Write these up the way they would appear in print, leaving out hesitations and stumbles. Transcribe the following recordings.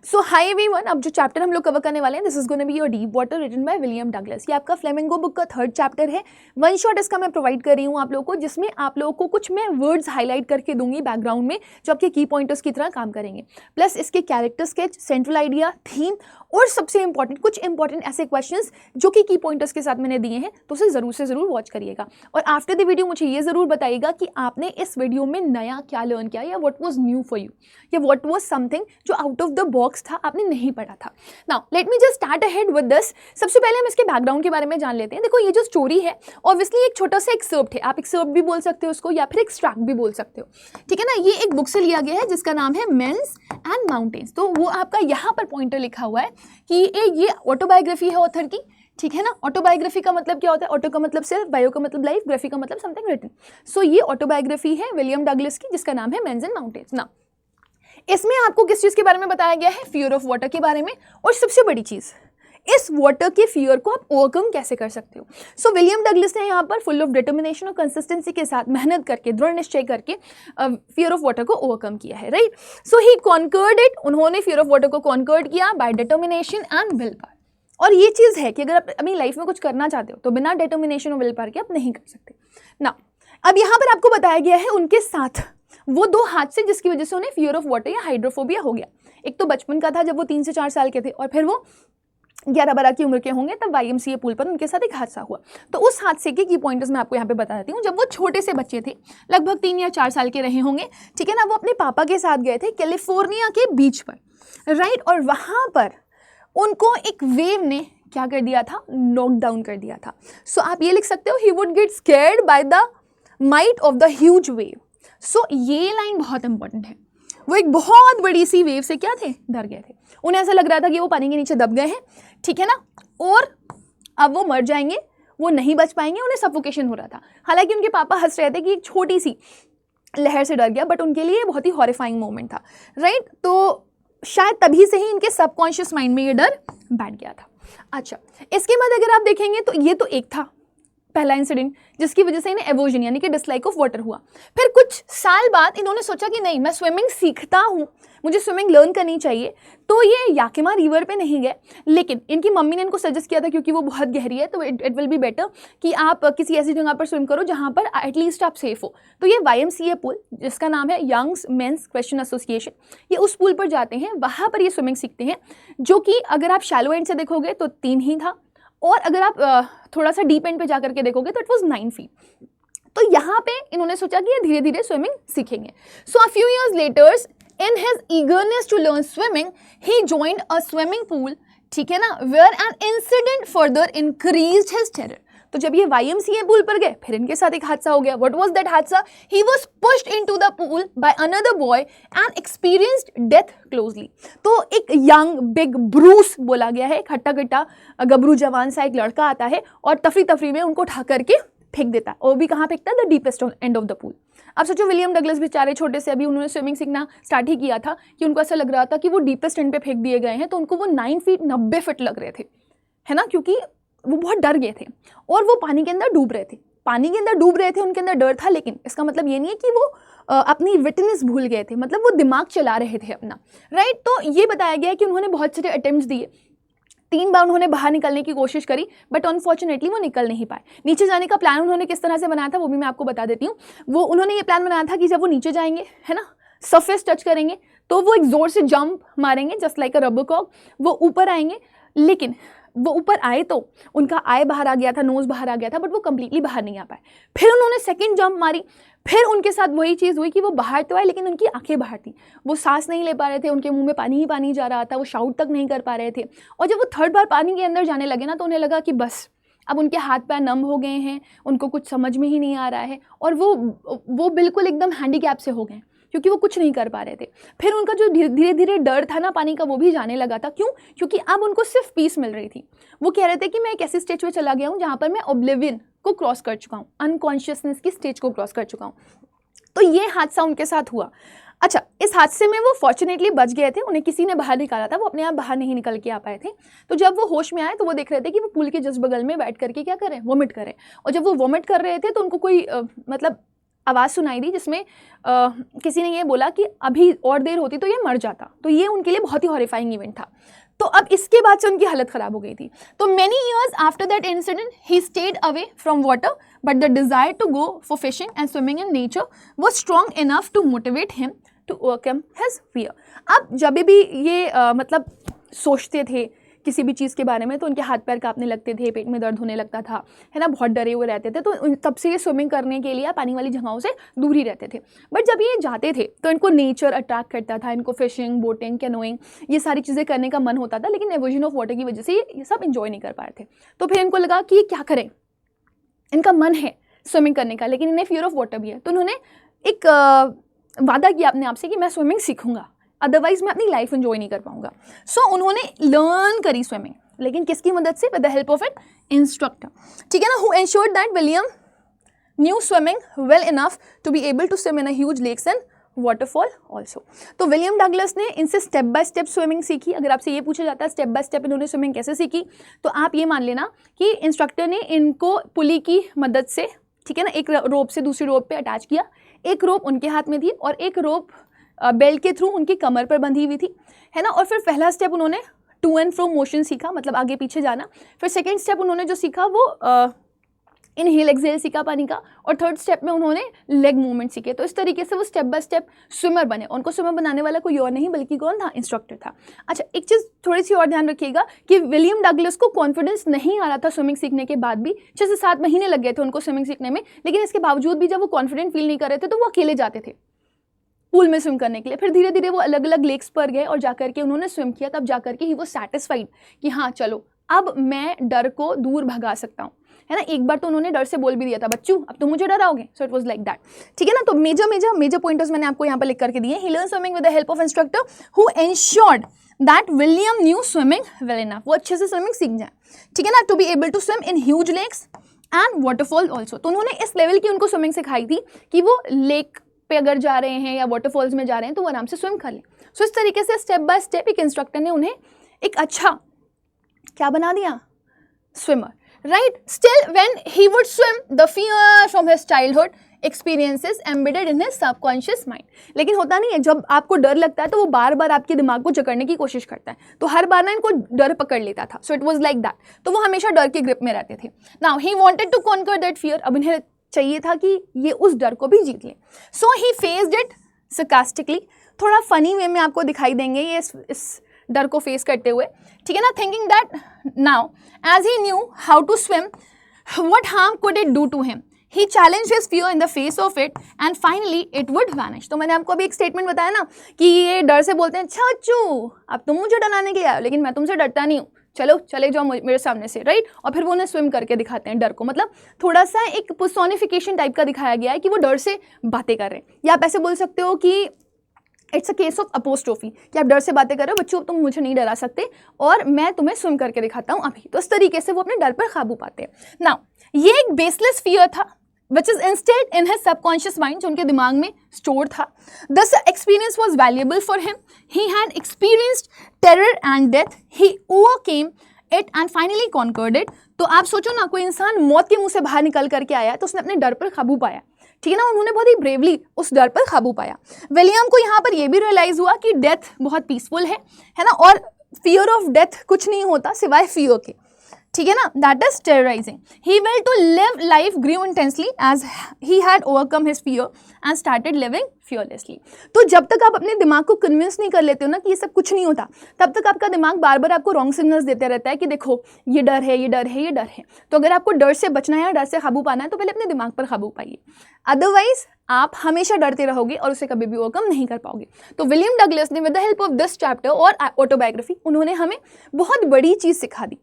सो hi everyone, अब जो chapter हम लोग कवर करने वाले हैं, this is gonna be your deep water written by William Douglas. ये आपका फ्लेमिंगो बुक का 3rd चैप्टर है। वन शॉट इसका मैं प्रोवाइड कर रही हूँ आप लोगों को, जिसमें आप लोगों को कुछ मैं वर्ड्स हाईलाइट करके दूंगी बैकग्राउंड में, जो आपके की पॉइंटर्स की तरह काम करेंगे। प्लस इसके character sketch, central idea, theme और सबसे इंपॉर्टेंट कुछ इंपॉर्टेंट ऐसे क्वेश्चंस जो कि की पॉइंटर्स के साथ मैंने दिए हैं, तो उसे ज़रूर से ज़रूर वॉच करिएगा। और आफ्टर द वीडियो मुझे ये ज़रूर बताइएगा कि आपने इस वीडियो में नया क्या लर्न किया, या what was new for you, या व्हाट वाज समथिंग जो आउट ऑफ द बॉक्स था, आपने नहीं पढ़ा था। Now let me just start ahead with this. सबसे पहले हम इसके बैकग्राउंड के बारे में जान लेते हैं। देखो, ये जो स्टोरी है ऑब्वियसली एक छोटा सा एक्सर्प्ट है, आप एक्सर्प्ट भी बोल सकते हो उसको, या फिर एक्सट्रैक्ट भी बोल सकते हो, ठीक है ना। ये एक बुक से लिया गया है जिसका नाम है मेंस एंड माउंटेन्स। तो वो आपका यहाँ पर पॉइंटर लिखा हुआ है कि ये ऑटोबायोग्राफी है ऑथर की, ठीक है ना। ऑटोबायोग्राफी का मतलब क्या होता है? ऑटो का मतलब सेल्फ, बायो का मतलब लाइफ, ग्राफी का मतलब समथिंग रिटन। सो ये ऑटोबायोग्राफी है विलियम डगलस की, जिसका नाम है मेंस एंड माउंटेन्स। ना इसमें आपको किस चीज़ के बारे में बताया गया है? फियर ऑफ वाटर के बारे में। और सबसे बड़ी चीज़, इस वाटर के फियर को आप ओवरकम कैसे कर सकते हो। सो विलियम डगलस ने यहाँ पर फुल ऑफ डिटर्मिनेशन और कंसिस्टेंसी के साथ मेहनत करके, दृढ़ निश्चय करके फियर ऑफ वाटर को ओवरकम किया है, right. So he conquered it, उन्होंने फियर ऑफ वाटर को कॉन्कर्ड किया by determination and will power. और ये चीज़ है कि अगर आप अपनी लाइफ में कुछ करना चाहते हो तो बिना डिटर्मिनेशन और विल पावर के आप नहीं कर सकते ना। अब यहाँ पर आपको बताया गया है उनके साथ वो 2 हादसे जिसकी वजह से उन्हें फियर ऑफ वाटर या हाइड्रोफोबिया हो गया। एक तो बचपन का था जब वो 3 से 4 साल के थे, और फिर वो 11-12 की उम्र के होंगे तब YMCA पूल पर उनके साथ एक हादसा हुआ। तो उस हादसे के की पॉइंटर्स मैं आपको यहाँ पे बता देती हूँ। जब वो छोटे से बच्चे थे, लगभग 3 या 4 साल के रहे होंगे, ठीक है ना, वो अपने पापा के साथ गए थे कैलिफोर्निया के बीच पर, राइट। और वहाँ पर उनको एक वेव ने क्या कर दिया था? नॉक डाउन कर दिया था। सो आप ये लिख सकते हो, he would get scared by the might of the huge wave. So ये लाइन बहुत इंपॉर्टेंट है। वो एक बहुत बड़ी सी वेव से क्या थे? डर गए थे। उन्हें ऐसा लग रहा था कि वो पानी के नीचे दब गए हैं, ठीक है ना, और अब वो मर जाएंगे, वो नहीं बच पाएंगे, उन्हें सफोकेशन हो रहा था। हालांकि उनके पापा हंस रहे थे कि एक छोटी सी लहर से डर गया, बट उनके लिए बहुत ही हॉरिफाइंग मोमेंट था, राइट। तो शायद तभी से ही इनके सबकॉन्शियस माइंड में ये डर बैठ गया था। अच्छा, इसके बाद अगर आप देखेंगे तो ये तो एक था पहला इंसिडेंट जिसकी वजह से इन्हें एवर्जन यानी कि डिसलाइक ऑफ वाटर हुआ। फिर कुछ साल बाद इन्होंने सोचा कि नहीं, मैं स्विमिंग सीखता हूँ, मुझे स्विमिंग लर्न करनी चाहिए। तो ये याकिमा रिवर पे नहीं गए, लेकिन इनकी मम्मी ने इनको सजेस्ट किया था, क्योंकि वो बहुत गहरी है, तो इट विल बी बेटर कि आप किसी ऐसी जगह पर स्विम करो जहाँ पर एटलीस्ट आप सेफ हो। तो ये YMCA पूल, जिसका नाम है यंग्स मेंस क्रिश्चियन एसोसिएशन, ये उस पूल पर जाते हैं, वहाँ पर ये स्विमिंग सीखते हैं, जो कि अगर आप शैलो एंड से देखोगे तो 3 ही था, और अगर आप थोड़ा सा डीप एंड पे जाकर के देखोगे तो इट वाज 9 फीट। तो यहाँ पे इन्होंने सोचा कि ये धीरे धीरे स्विमिंग सीखेंगे। So a few years laters, in his eagerness to learn swimming, he joined a swimming pool, ठीक है ना, where an incident further increased his terror. तो जब ये YMCA पूल पर गए, फिर इनके साथ एक हादसा हो गया। व्हाट वाज दैट हादसा? He was pushed into the pool by another boy and experienced death closely. तो एक यंग बिग ब्रूस बोला गया है, एक हट्टा कट्टा गबरू जवान सा एक लड़का आता है और तफरी में उनको उठा करके फेंक देता है, और भी कहाँ फेंकता है? The deepest end of the pool. अब सोचो, विलियम डगलस बेचारे छोटे से, अभी उन्होंने स्विमिंग सीखना स्टार्ट ही किया था, कि उनको ऐसा लग रहा था कि वो डीपेस्ट एंड पे फेंक दिए गए हैं, तो उनको वो 9 फीट 90 फीट लग रहे थे, है ना, क्योंकि वो बहुत डर गए थे और वो पानी के अंदर डूब रहे थे। पानी के अंदर डूब रहे थे, उनके अंदर डर था, लेकिन इसका मतलब ये नहीं है कि वो अपनी विटनेस भूल गए थे, मतलब वो दिमाग चला रहे थे अपना, राइट। तो ये बताया गया है कि उन्होंने बहुत सारे अटेम्प्ट्स दिए, 3 बार उन्होंने बाहर निकलने की कोशिश करी, बट अनफॉर्चुनेटली वो निकल नहीं पाए। नीचे जाने का प्लान उन्होंने किस तरह से बनाया था वो भी मैं आपको बता देती हूँ। वो उन्होंने ये प्लान बनाया था कि जब वो नीचे जाएंगे, है ना, सरफेस टच करेंगे, तो वो एक जोर से जंप मारेंगे जस्ट लाइक अ रबर कॉक, वो ऊपर आएंगे। लेकिन वो ऊपर आए तो उनका आई बाहर आ गया था, नोज बाहर आ गया था, बट वो कंप्लीटली बाहर नहीं आ पाए। फिर उन्होंने सेकंड जंप मारी, फिर उनके साथ वही चीज़ हुई कि वो बाहर तो आए, लेकिन उनकी आंखें बाहर थी, वो सांस नहीं ले पा रहे थे, उनके मुंह में पानी ही पानी जा रहा था, वो शाउट तक नहीं कर पा रहे थे। और जब वो 3rd बार पानी के अंदर जाने लगे ना, तो उन्हें लगा कि बस अब उनके हाथ पैर नम हो गए हैं, उनको कुछ समझ में ही नहीं आ रहा है, और वो बिल्कुल एकदम हैंडीकैप से हो गए, क्योंकि वो कुछ नहीं कर पा रहे थे। फिर उनका जो धीरे धीरे डर था ना पानी का, वो भी जाने लगा था। क्यों? क्योंकि अब उनको सिर्फ पीस मिल रही थी। वो कह रहे थे कि मैं एक ऐसी स्टेज पे चला गया हूँ जहाँ पर मैं ऑब्लिवियन को क्रॉस कर चुका हूँ, अनकॉन्शियसनेस की स्टेज को क्रॉस कर चुका हूँ। तो ये हादसा उनके साथ हुआ। अच्छा, इस हादसे में वो फॉर्चुनेटली बच गए थे, उन्हें किसी ने बाहर निकाला था, वो अपने आप बाहर नहीं निकल के आ पाए थे। तो जब वो होश में आए तो वो देख रहे थे कि वो पूल के जस्ट बगल में बैठ करके क्या करें, वोमिट करें। और जब वो वोमिट कर रहे थे तो उनको कोई मतलब आवाज़ सुनाई दी जिसमें किसी ने ये बोला कि अभी और देर होती तो ये मर जाता। तो ये उनके लिए बहुत ही हॉरिफाइंग इवेंट था। तो अब इसके बाद से उनकी हालत ख़राब हो गई थी। तो many years after that incident he stayed away from water, but the desire to go for fishing and swimming in nature was strong enough to motivate him to overcome his fear. अब जब भी ये मतलब सोचते थे किसी भी चीज़ के बारे में तो उनके हाथ पैर कांपने लगते थे, पेट में दर्द होने लगता था, है ना, बहुत डरे हुए रहते थे। तो तब से ये स्विमिंग करने के लिए पानी वाली जगहों से दूर ही रहते थे। बट जब ये जाते थे तो इनको नेचर अट्रैक्ट करता था, इनको फिशिंग, बोटिंग, कैनोइंग ये सारी चीज़ें करने का मन होता था, लेकिन एवर्जन ऑफ वाटर की वजह से ये सब इंजॉय नहीं कर पा रहे थे। तो फिर इनको लगा कि ये क्या करें, इनका मन है स्विमिंग करने का लेकिन इन्हें फियर ऑफ वाटर भी है। तो उन्होंने एक वादा किया अपने आप से कि मैं स्विमिंग सीखूंगा, अदरवाइज मैं अपनी लाइफ एंजॉय नहीं कर पाऊंगा। सो उन्होंने लर्न करी स्विमिंग, लेकिन किसकी मदद से? With the help of an instructor, ठीक है ना, who ensured that William knew swimming well enough to be able to swim in a huge lakes and waterfall also. तो विलियम डगलस ने इनसे स्टेप बाय स्टेप स्विमिंग सीखी। अगर आपसे ये पूछा जाता है स्टेप बाय स्टेप इन्होंने स्विमिंग कैसे सीखी, तो आप ये मान लेना कि इंस्ट्रक्टर ने इनको पुली की मदद से, ठीक है ना, एक रोप से दूसरी रोप पे अटैच किया। एक रोप उनके हाथ में थी और एक रोप बेल्ट के थ्रू उनकी कमर पर बंधी हुई थी, है ना। और फिर पहला स्टेप उन्होंने टू एंड फ्रो मोशन सीखा, मतलब आगे पीछे जाना। फिर सेकेंड स्टेप उन्होंने जो सीखा वो इनहेल एक्सहेल सीखा पानी का। और थर्ड स्टेप में उन्होंने लेग मूवमेंट सीखे। तो इस तरीके से वो स्टेप बाय स्टेप स्विमर बने। उनको स्विमर बनाने वाला कोई और नहीं बल्कि कौन था? इंस्ट्रक्टर था। अच्छा, एक चीज़ थोड़ी सी और ध्यान रखिएगा कि विलियम डगलस को कॉन्फिडेंस नहीं आ रहा था स्विमिंग सीखने के बाद भी। 6 से 7 महीने लग गए थे उनको स्विमिंग सीखने में, लेकिन इसके बावजूद भी जब वो कॉन्फिडेंट फील नहीं कर रहे थे तो वो अकेले जाते थे पूल में स्विम करने के लिए। फिर धीरे धीरे वो अलग अलग लेक्स पर गए और जाकर के उन्होंने स्विम किया। तब जाकर के ही वो सेटिस्फाइड कि हाँ चलो अब मैं डर को दूर भगा सकता हूँ, है ना। एक बार तो उन्होंने डर से बोल भी दिया था, बच्चू अब तुम मुझे डराओगे। So it was like that, ठीक है ना। तो मेजर पॉइंटर्स मैंने आपको यहाँ पर लिख करके दिए। He learn swimming with the help of instructor who ensured that William knew swimming well enough, वो अच्छे से स्विमिंग सीख जाए, ठीक है ना, to be able to swim in huge lakes and waterfall also. तो उन्होंने इस लेवल की उनको स्विमिंग सिखाई थी कि वो लेक पे अगर जा रहे हैं या वाटरफॉल्स में जा रहे हैं तो वो आराम से स्विम कर लें। सो इस तरीके से स्टेप बाय स्टेप एक इंस्ट्रक्टर ने उन्हें एक अच्छा क्या बना दिया? Swimmer, right. Still when he would swim the fear from his childhood experiences embedded in his subconscious mind. लेकिन होता नहीं है, जब आपको डर लगता है तो वो बार बार आपके दिमाग को जकड़ने की कोशिश करता है। तो हर बार ना इनको डर पकड़ लेता था। So it was like that. तो वो हमेशा डर के ग्रिप में रहते थे। Now he wanted to conquer that fear, अब इन्हें चाहिए था कि ये उस डर को भी जीत लें। सो ही फेस्ड इट sarcastically, थोड़ा फनी वे में आपको दिखाई देंगे ये इस डर को फेस करते हुए, ठीक है ना। Thinking that now as he knew how to swim what harm could it do to him, he challenged his fear in the face of it and finally it would vanish. तो मैंने आपको अभी एक स्टेटमेंट बताया ना कि ये डर से बोलते हैं, अच्छा बच्चू अब तुम मुझे डराने के लिए आए, लेकिन मैं तुमसे डरता नहीं हूँ, चलो चले जाओ मेरे सामने से, राइट। और फिर वो उन्हें स्विम करके दिखाते हैं डर को। मतलब थोड़ा सा एक पर्सोनिफिकेशन टाइप का दिखाया गया है कि वो डर से बातें कर रहे हैं। या आप ऐसे बोल सकते हो कि it's a case of apostrophe, कि आप डर से बातें कर रहे हो, बच्चों तुम मुझे नहीं डरा सकते और मैं तुम्हें स्विम करके दिखाता हूँ अभी। तो इस तरीके से वो अपने डर पर काबू पाते हैं। नाउ ये एक बेसलेस फियर था which is instilled in his subconscious mind, जो उनके दिमाग में स्टोर था। This experience was valuable for him. He had experienced terror and death. He overcame it and finally conquered it. तो आप सोचो ना, कोई इंसान मौत के मुंह से बाहर निकल करके आया तो उसने अपने डर पर काबू पाया, ठीक है ना। उन्होंने बहुत ही ब्रेवली उस डर पर काबू पाया। विलियम को यहाँ पर यह भी रियलाइज हुआ कि डेथ बहुत पीसफुल है ना, और फियर ऑफ डेथ कुछ नहीं होता सिवाय फियर के, ठीक है ना, that is terrorizing. He will to live life grieve intensely as he had overcome his fear and started living fearlessly. तो जब तक आप अपने दिमाग को कन्विंस नहीं कर लेते हो ना कि ये सब कुछ नहीं होता, तब तक आपका दिमाग बार बार आपको रॉन्ग सिग्नल्स देते रहता है कि देखो ये डर है, ये डर है, ये डर है। तो अगर आपको डर से बचना है, डर से काबू पाना है, तो पहले अपने दिमाग पर काबू पाइए, अदरवाइज आप हमेशा डरते रहोगे और उसे कभी भी ओवरकम नहीं कर पाओगे। तो विलियम डगलस ने with the help of this chapter और ऑटोबायोग्राफी उन्होंने हमें बहुत बड़ी चीज़ सिखा दी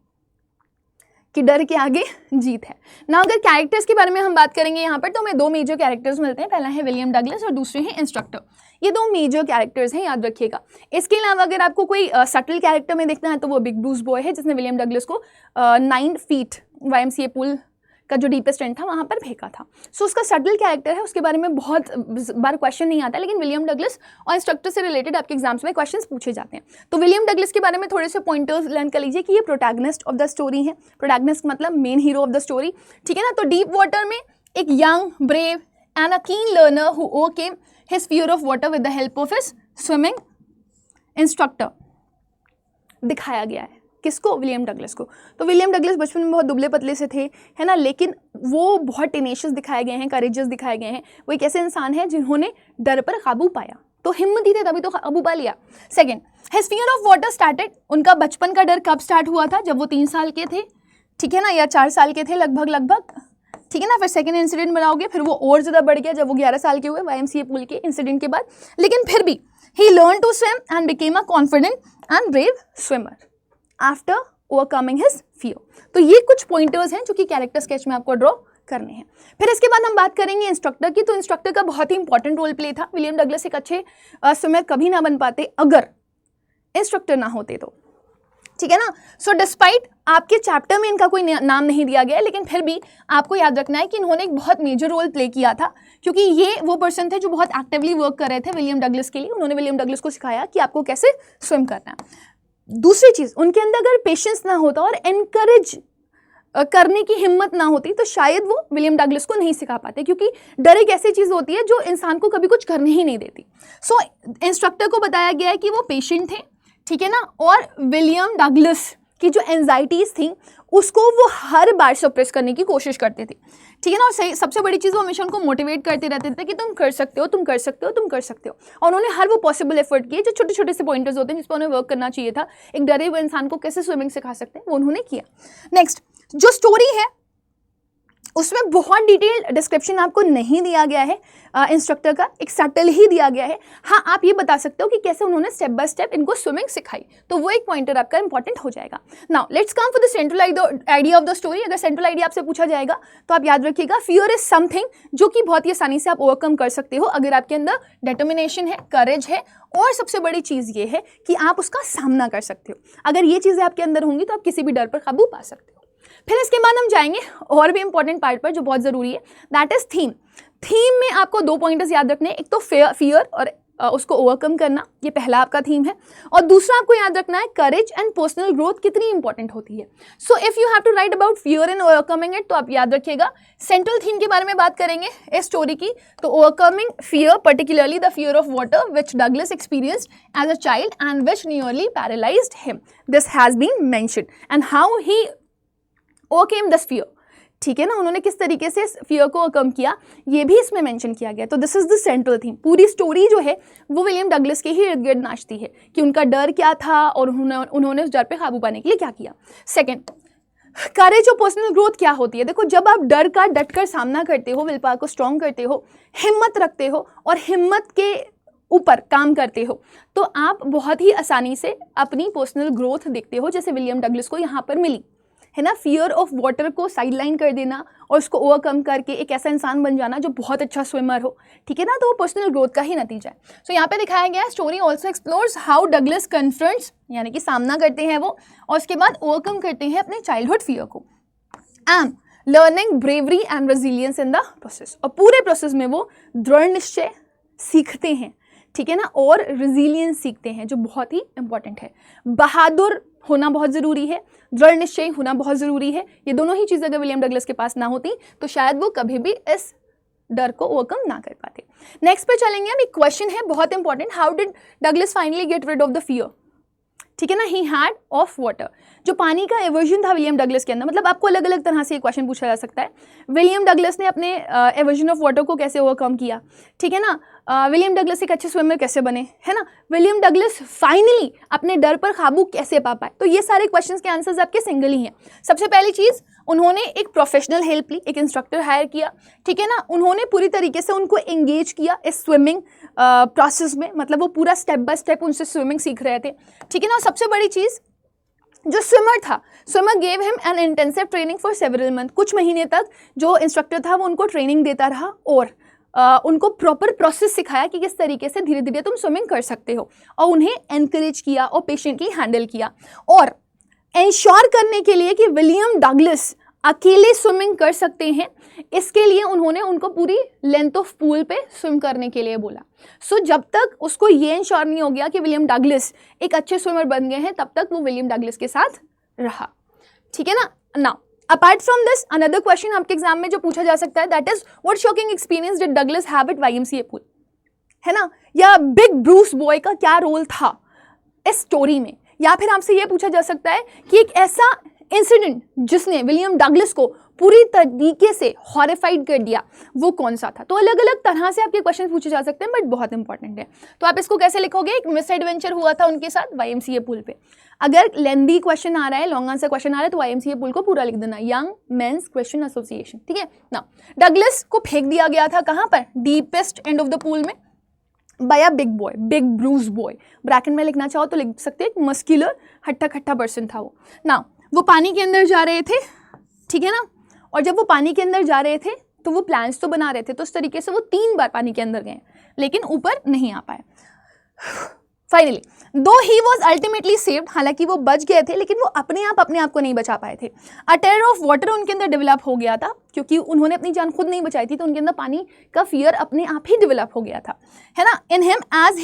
कि डर के आगे जीत है ना। अगर कैरेक्टर्स के बारे में हम बात करेंगे यहाँ पर, तो हमें 2 मेजर कैरेक्टर्स मिलते हैं। पहला है विलियम डगलस और दूसरे हैं इंस्ट्रक्टर। ये 2 मेजर कैरेक्टर्स हैं, याद रखिएगा। इसके अलावा अगर आपको कोई सटल कैरेक्टर में देखना है तो वो बिग ब्रूस बॉय है, जिसने विलियम डगलस को 9 फीट YMCA पूल का जो डीपेस्ट एंड था वहाँ पर फेंका था। सो उसका सटल कैरेक्टर है, उसके बारे में बहुत बार क्वेश्चन नहीं आता, लेकिन विलियम डगलस और इंस्ट्रक्टर से रिलेटेड आपके एग्जाम्स में क्वेश्चंस पूछे जाते हैं। तो विलियम डगलस के बारे में थोड़े से पॉइंटर्स लर्न कर लीजिए कि ये प्रोटैगनिस्ट ऑफ द स्टोरी है। प्रोटैगनिस्ट मतलब main hero of the story, ठीक है ना। तो डीप वाटर में एक young, brave, and a keen learner who overcame his fear of water with the help of his swimming instructor. दिखाया गया है किसको? विलियम डगलस को। तो विलियम डगलस बचपन में बहुत दुबले पतले से थे, है ना, लेकिन वो बहुत टेनेशियस दिखाए गए हैं, करेजियस दिखाए गए हैं। वो एक ऐसे इंसान है जिन्होंने डर पर काबू पाया, तो हिम्मती थे तभी तो काबू पा लिया। Second, his fear of water started, उनका बचपन का डर कब स्टार्ट हुआ था? जब वो 3 साल के थे, ठीक है ना, या 4 साल के थे लगभग, ठीक है ना। फिर सेकेंड इंसिडेंट बनाओगे, फिर वो और ज़्यादा बढ़ गया जब वो 11 साल के हुए YMCA पूल के इंसिडेंट के बाद। लेकिन फिर भी he learn to swim and became a confident and brave swimmer after overcoming his fear. तो ये कुछ पॉइंटर्स हैं जो कि कैरेक्टर स्केच में आपको ड्रॉ करने हैं। फिर इसके बाद हम बात करेंगे इंस्ट्रक्टर की। तो इंस्ट्रक्टर का बहुत ही इंपॉर्टेंट रोल प्ले था। विलियम डगलस एक अच्छे स्विमर कभी ना बन पाते अगर इंस्ट्रक्टर ना होते तो, ठीक है ना। सो डिस्पाइट आपके चैप्टर में इनका कोई नाम नहीं दिया गया है, लेकिन फिर भी आपको याद रखना है कि इन्होंने एक बहुत मेजर रोल प्ले किया था, क्योंकि ये वो पर्सन थे जो बहुत एक्टिवली वर्क कर रहे थे विलियम डगलस के लिए। उन्होंने विलियम डगलस को सिखाया कि आपको कैसे स्विम करना है। दूसरी चीज़, उनके अंदर अगर पेशेंस ना होता और एनकरेज करने की हिम्मत ना होती तो शायद वो विलियम डगलस को नहीं सिखा पाते, क्योंकि डर एक ऐसी चीज़ होती है जो इंसान को कभी कुछ करने ही नहीं देती। सो इंस्ट्रक्टर को बताया गया है कि वो पेशेंट थे, ठीक है ना, और विलियम डगलस की जो एंजाइटीज़ थी उसको वो हर बार सप्रेस करने की कोशिश करते थे, ठीक है ना। और सही सबसे बड़ी चीज़, वो हमेशा उनको मोटिवेट करते रहते थे कि तुम कर सकते हो, तुम कर सकते हो, तुम कर सकते हो। और उन्होंने हर वो पॉसिबल एफर्ट किए जो छोटे छोटे से पॉइंटर्स होते हैं जिस पर उन्हें वर्क करना चाहिए था। एक डरे हुए इंसान को कैसे स्विमिंग सिखा सकते हैं वो उन्होंने किया। नेक्स्ट, जो स्टोरी है उसमें बहुत डिटेल डिस्क्रिप्शन आपको नहीं दिया गया है इंस्ट्रक्टर का, एक सटल ही दिया गया है। हाँ, आप ये बता सकते हो कि कैसे उन्होंने स्टेप बाय स्टेप इनको स्विमिंग सिखाई, तो वो एक पॉइंटर आपका इंपॉर्टेंट हो जाएगा। Now let's come for the central idea of the story. अगर सेंट्रल आइडिया आपसे पूछा जाएगा तो आप याद रखिएगा, फियर इज समथिंग जो कि बहुत ही आसानी से आप ओवरकम कर सकते हो अगर आपके अंदर डिटर्मिनेशन है, करेज है, और सबसे बड़ी चीज़ ये है कि आप उसका सामना कर सकते हो। अगर ये चीज़ें आपके अंदर होंगी तो आप किसी भी डर पर काबू पा सकते हो। फिर इसके बाद हम जाएंगे और भी इंपॉर्टेंट पार्ट पर जो बहुत ज़रूरी है, दैट इज थीम। थीम में आपको 2 पॉइंटर्स याद रखने हैं। एक तो फियर और उसको ओवरकम करना, ये पहला आपका थीम है, और दूसरा आपको याद रखना है करेज एंड पर्सनल ग्रोथ कितनी इंपॉर्टेंट होती है। So if you have to write about fear and overcoming it, तो आप याद रखिएगा सेंट्रल थीम के बारे में बात करेंगे इस स्टोरी की। तो overcoming fear, particularly the fear of water which Douglas experienced as a child and which nearly paralysed him, this has been mentioned, and how he overcame this fear, ठीक है ना, उन्होंने किस तरीके से फियर को ओवरकम किया ये भी इसमें मेंशन किया गया। तो this is the central theme. पूरी स्टोरी जो है वो विलियम डगलस के ही इर्द गिर्द नाचती है कि उनका डर क्या था और उन्होंने उस डर पे काबू पाने के लिए क्या किया। सेकेंड, करेज और पर्सनल ग्रोथ क्या होती है। देखो, जब आप डर का डटकर सामना करते हो, विल पावर को स्ट्रॉन्ग करते हो, हिम्मत रखते हो और हिम्मत के ऊपर काम करते हो, तो आप बहुत ही आसानी से अपनी पर्सनल ग्रोथ देखते हो, जैसे विलियम डगलस को यहाँ पर मिली, है ना। फियर ऑफ वाटर को साइडलाइन कर देना और उसको ओवरकम करके एक ऐसा इंसान बन जाना जो बहुत अच्छा स्विमर हो, ठीक है ना, तो वो पर्सनल ग्रोथ का ही नतीजा है। सो यहाँ पे दिखाया गया है, story also explores how Douglas confronts, यानी कि सामना करते हैं वो और उसके बाद ओवरकम करते हैं अपने चाइल्डहुड फियर को, and learning bravery and resilience in the process. और पूरे प्रोसेस में वो दृढ़ निश्चय सीखते हैं, ठीक है ना, और रेजिलियंस सीखते हैं जो बहुत ही इंपॉर्टेंट है। बहादुर होना बहुत ज़रूरी है, दृढ़ निश्चय होना बहुत ज़रूरी है। ये दोनों ही चीज़ें अगर विलियम डगलस के पास ना होती तो शायद वो कभी भी इस डर को ओवरकम ना कर पाते। नेक्स्ट पे चलेंगे हम, एक क्वेश्चन है बहुत important, how did Douglas finally get rid of the fear, ठीक है ना, ही हैड ऑफ वाटर। जो पानी का एवर्जन था विलियम डगलस के अंदर, मतलब आपको अलग अलग तरह से ये क्वेश्चन पूछा जा सकता है, विलियम डगलस ने अपने एवर्जन ऑफ वाटर को कैसे ओवरकम किया, ठीक है ना, विलियम डगलस एक अच्छे स्विमर कैसे बने, है ना, विलियम डगलस फाइनली अपने डर पर काबू कैसे पा पाए। तो ये सारे क्वेश्चंस के आंसर्स आपके सिंगल ही हैं। सबसे पहली चीज़, उन्होंने एक प्रोफेशनल हेल्प ली, एक इंस्ट्रक्टर हायर किया, ठीक है ना, उन्होंने पूरी तरीके से उनको एंगेज किया इस स्विमिंग प्रोसेस में, मतलब वो पूरा स्टेप बाय स्टेप उनसे स्विमिंग सीख रहे थे, ठीक है ना। और सबसे बड़ी चीज़, जो स्विमर था, swimmer gave him an intensive training for several month. कुछ महीने तक जो इंस्ट्रक्टर था वो उनको ट्रेनिंग देता रहा और उनको प्रॉपर प्रोसेस सिखाया कि किस तरीके से धीरे धीरे तुम स्विमिंग कर सकते हो, और उन्हें एनकरेज किया और पेशेंटली हैंडल किया। और इंश्योर करने के लिए कि विलियम डगलस अकेले स्विमिंग कर सकते हैं, इसके लिए उन्होंने उनको पूरी लेंथ ऑफ पूल पे स्विम करने के लिए बोला। सो जब तक उसको ये इंश्योर नहीं हो गया कि विलियम डगलस एक अच्छे स्विमर बन गए हैं, तब तक वो विलियम डगलस के साथ रहा, ठीक है ना। Now apart from this another question आपके एग्जाम में जो पूछा जा सकता है that is what shocking experience did Douglas have at YMCA pool, है ना, या बिग ब्रूस बॉय का क्या रोल था इस स्टोरी में, या फिर आपसे ये पूछा जा सकता है कि एक ऐसा इंसिडेंट जिसने विलियम डगलस को पूरी तरीके से हॉरिफाइड कर दिया वो कौन सा था। तो अलग अलग तरह से आपके क्वेश्चन पूछे जा सकते हैं बट बहुत इंपॉर्टेंट है। तो आप इसको कैसे लिखोगे, एक मिस एडवेंचर हुआ था उनके साथ YMCA पूल पे। अगर लेंदी क्वेश्चन आ रहा है, लॉन्ग आंसर क्वेश्चन आ रहा है तो YMCA पूल को पूरा लिख देना, यंग मेंस क्रिश्चियन एसोसिएशन, ठीक है ना। डगलस को फेंक दिया गया था कहाँ पर, deepest end of the pool में, by a big boy, big bruise boy. Bracket में लिखना चाहो तो लिख सकते हैं, मस्कुलर हट्टा खट्टा पर्सन था वो ना। वो पानी के अंदर जा रहे थे, ठीक है ना, और जब वो पानी के अंदर जा रहे थे तो वो प्लान्स तो बना रहे थे, तो उस तरीके से वो 3 बार पानी के अंदर गए लेकिन ऊपर नहीं आ पाए। फाइनली दो ही वॉज अल्टीमेटली सेव्ड, हालांकि वो बच गए थे लेकिन वो अपने आप को नहीं बचा पाए थे। अ टेरर ऑफ वाटर उनके अंदर डेवलप हो गया था, क्योंकि उन्होंने अपनी जान खुद नहीं बचाई थी तो उनके अंदर पानी का फियर अपने आप ही डेवलप हो गया था, है ना। In him as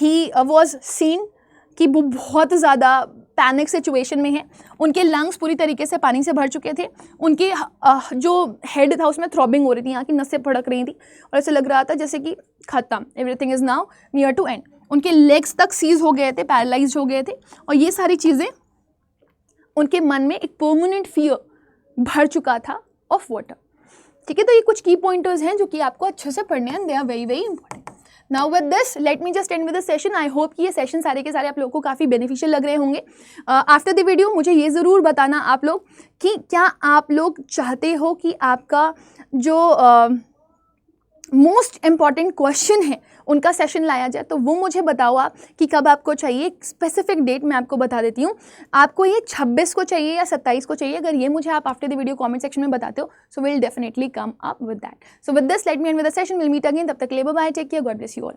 he was seen कि वो बहुत ज़्यादा पैनिक सिचुएशन में है, उनके लंग्स पूरी तरीके से पानी से भर चुके थे, उनके जो हेड था उसमें थ्रॉबिंग हो रही थी, यहाँ की नसें फड़क रही थी और ऐसे लग रहा था जैसे कि खत्म, everything is now near to end. उनके लेग्स तक सीज हो गए थे, पैरालाइज हो गए थे, और ये सारी चीज़ें उनके मन में एक परमानेंट फियर भर चुका था ऑफ वाटर, ठीक है। तो ये कुछ की पॉइंटर्स हैं जो कि आपको अच्छे से पढ़ने हैं, they are very very important. Now with this let me just end with the session. I hope कि ये सेशन सारे के सारे आप लोगों को काफ़ी बेनिफिशियल लग रहे होंगे। आफ्टर द वीडियो मुझे ये ज़रूर बताना आप लोग कि क्या आप लोग चाहते हो कि आपका जो मोस्ट इम्पॉर्टेंट क्वेश्चन है उनका सेशन लाया जाए, तो वो मुझे बताओ आप कि कब आपको चाहिए। एक स्पेसिफिक डेट मैं आपको बता देती हूँ, आपको ये 26 को चाहिए या 27 को चाहिए। अगर ये मुझे आप after the video comment section में बताते हो so will definitely come up with that. So with this let me end with the session, will meet again, तब तक के लिए bye bye, take care, God bless you all.